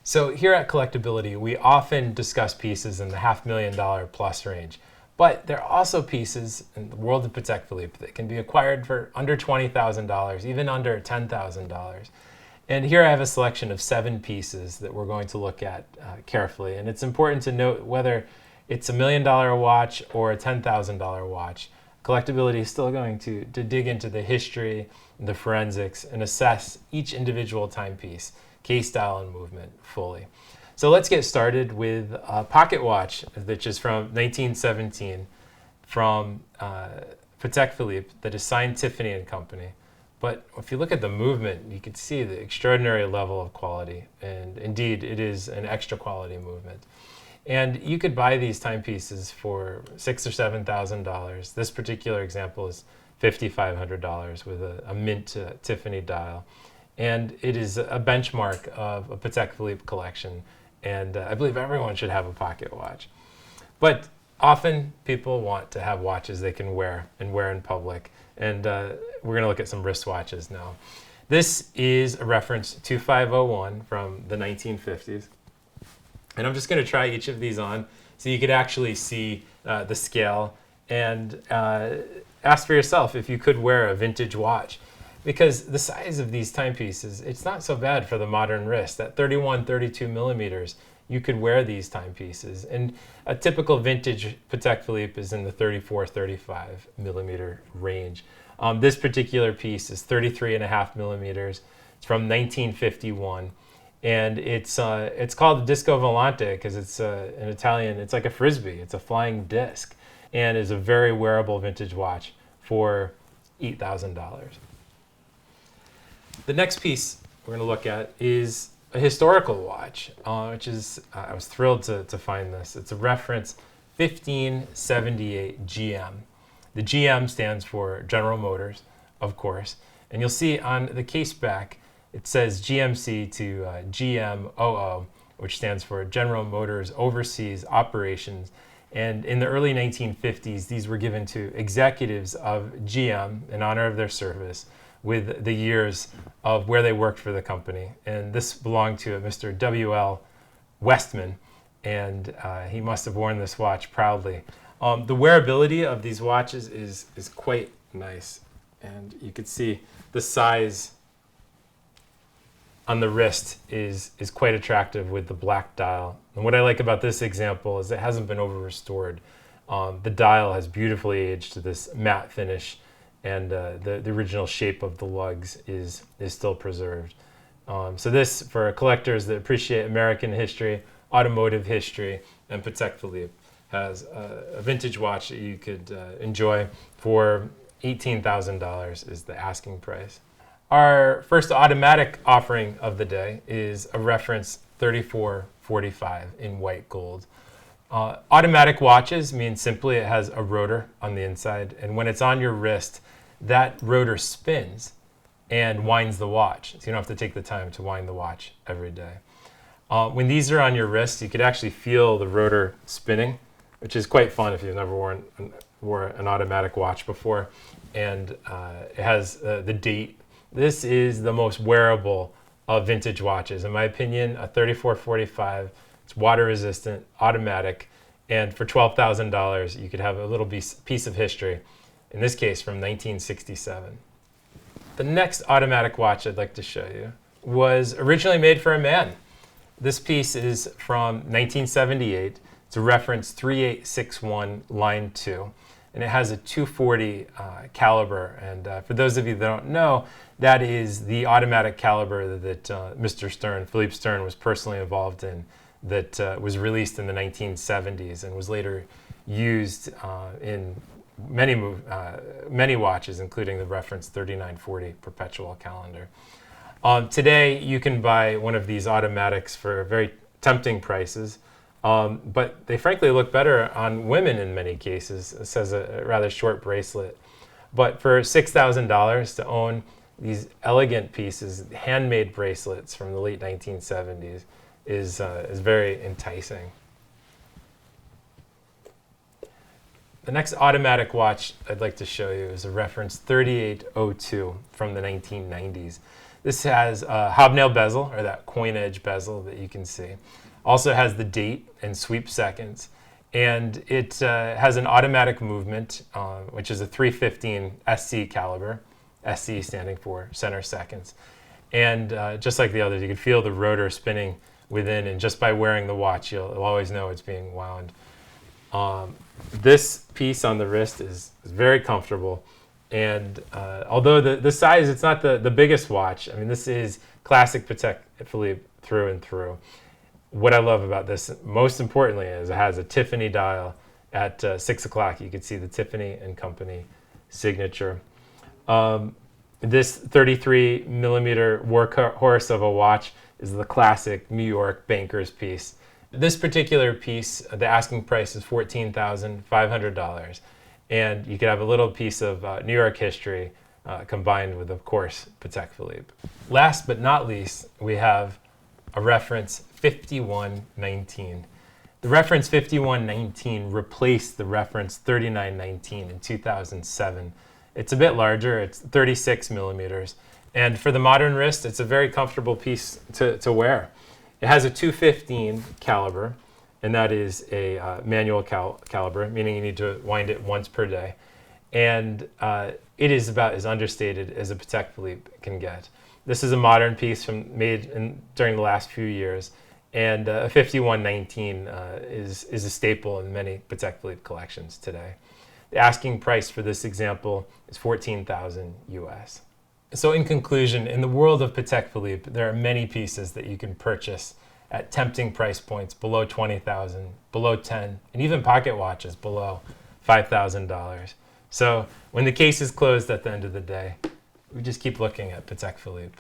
So here at Collectability, we often discuss pieces in the $500,000 plus range, but there are also pieces in the world of Patek Philippe that can be acquired for under $20,000, even under $10,000. And here I have a selection of 7 pieces that we're going to look at carefully. And it's important to note whether it's $1 million watch or a $10,000 watch. Collectability is still going to dig into the history, the forensics, and assess each individual timepiece, case style and movement fully. So let's get started with a pocket watch, which is from 1917 from Patek Philippe that is signed Tiffany and Company. But if you look at the movement, you can see the extraordinary level of quality. And indeed, it is an extra quality movement. And you could buy these timepieces for $6,000 or $7,000. This particular example is $5,500 with a mint Tiffany dial. And it is a benchmark of a Patek Philippe collection. And I believe everyone should have a pocket watch. But often people want to have watches they can wear and wear in public. And we're going to look at some wristwatches now. This is a reference 2501 from the 1950s. And I'm just going to try each of these on so you could actually see the scale and ask for yourself if you could wear a vintage watch. Because the size of these timepieces, it's not so bad for the modern wrist. At 31, 32 millimeters, you could wear these timepieces. And a typical vintage Patek Philippe is in the 34, 35 millimeter range. This particular piece is 33.5 millimeters. It's from 1951. And it's called Disco Volante because it's in Italian, it's like a frisbee. It's a flying disc and is a very wearable vintage watch for $8,000. The next piece we're going to look at is a historical watch, which is, I was thrilled to find this. It's a reference 1578 GM. The GM stands for General Motors, of course. And you'll see on the case back, it says GMC to GMOO, which stands for General Motors Overseas Operations. And in the early 1950s, these were given to executives of GM in honor of their service with the years of where they worked for the company. And this belonged to a Mr. W.L. Westman, and he must have worn this watch proudly. The wearability of these watches is quite nice, and you can see the size on the wrist is quite attractive with the black dial. And what I like about this example is it hasn't been over-restored. The dial has beautifully aged to this matte finish, and the original shape of the lugs is still preserved. So this, for collectors that appreciate American history, automotive history, and Patek Philippe, has a vintage watch that you could enjoy for $18,000 is the asking price. Our first automatic offering of the day is a reference 3445 in white gold. Automatic watches mean simply it has a rotor on the inside, and when it's on your wrist, that rotor spins and winds the watch. So you don't have to take the time to wind the watch every day. When these are on your wrist, you could actually feel the rotor spinning, which is quite fun if you've never wore an automatic watch before. And it has the date. This is the most wearable of vintage watches. In my opinion, a 3445, it's water resistant, automatic, and for $12,000, you could have a little piece of history, in this case from 1967. The next automatic watch I'd like to show you was originally made for a man. This piece is from 1978. It's a reference 3861 line 2, and it has a 240 caliber. And for those of you that don't know, that is the automatic caliber that Mr. Stern, Philippe Stern, was personally involved in, that was released in the 1970s and was later used in many watches, including the reference 3940 perpetual calendar. Today, you can buy one of these automatics for very tempting prices, but they frankly look better on women in many cases. This has a rather short bracelet. But for $6,000 to own these elegant pieces, handmade bracelets from the late 1970s, is very enticing. The next automatic watch I'd like to show you is a reference 3802 from the 1990s. This has a hobnail bezel, or that coin edge bezel that you can see. Also has the date and sweep seconds. And it has an automatic movement, which is a 315 SC caliber, SC standing for center seconds. And just like the others, you can feel the rotor spinning within, and just by wearing the watch, you'll always know it's being wound. This piece on the wrist is very comfortable, and although the size, it's not the biggest watch. I mean, this is classic Patek Philippe through and through. What I love about this, most importantly, is it has a Tiffany dial at 6 o'clock. You can see the Tiffany and Company signature. This 33 millimeter workhorse of a watch is the classic New York banker's piece. This particular piece, the asking price is $14,500, and you could have a little piece of New York history combined with, of course, Patek Philippe. Last but not least, we have a reference 5119. The reference 5119 replaced the reference 3919 in 2007. It's a bit larger, it's 36 millimeters. And for the modern wrist, it's a very comfortable piece to wear. It has a 215 caliber, and that is a manual caliber, meaning you need to wind it once per day. And it is about as understated as a Patek Philippe can get. This is a modern piece made during the last few years, and a 5119 is a staple in many Patek Philippe collections today. The asking price for this example is $14,000 US. So in conclusion, in the world of Patek Philippe, there are many pieces that you can purchase at tempting price points below $20,000, below $10,000, and even pocket watches below $5,000. So when the case is closed at the end of the day, we just keep looking at Patek Philippe.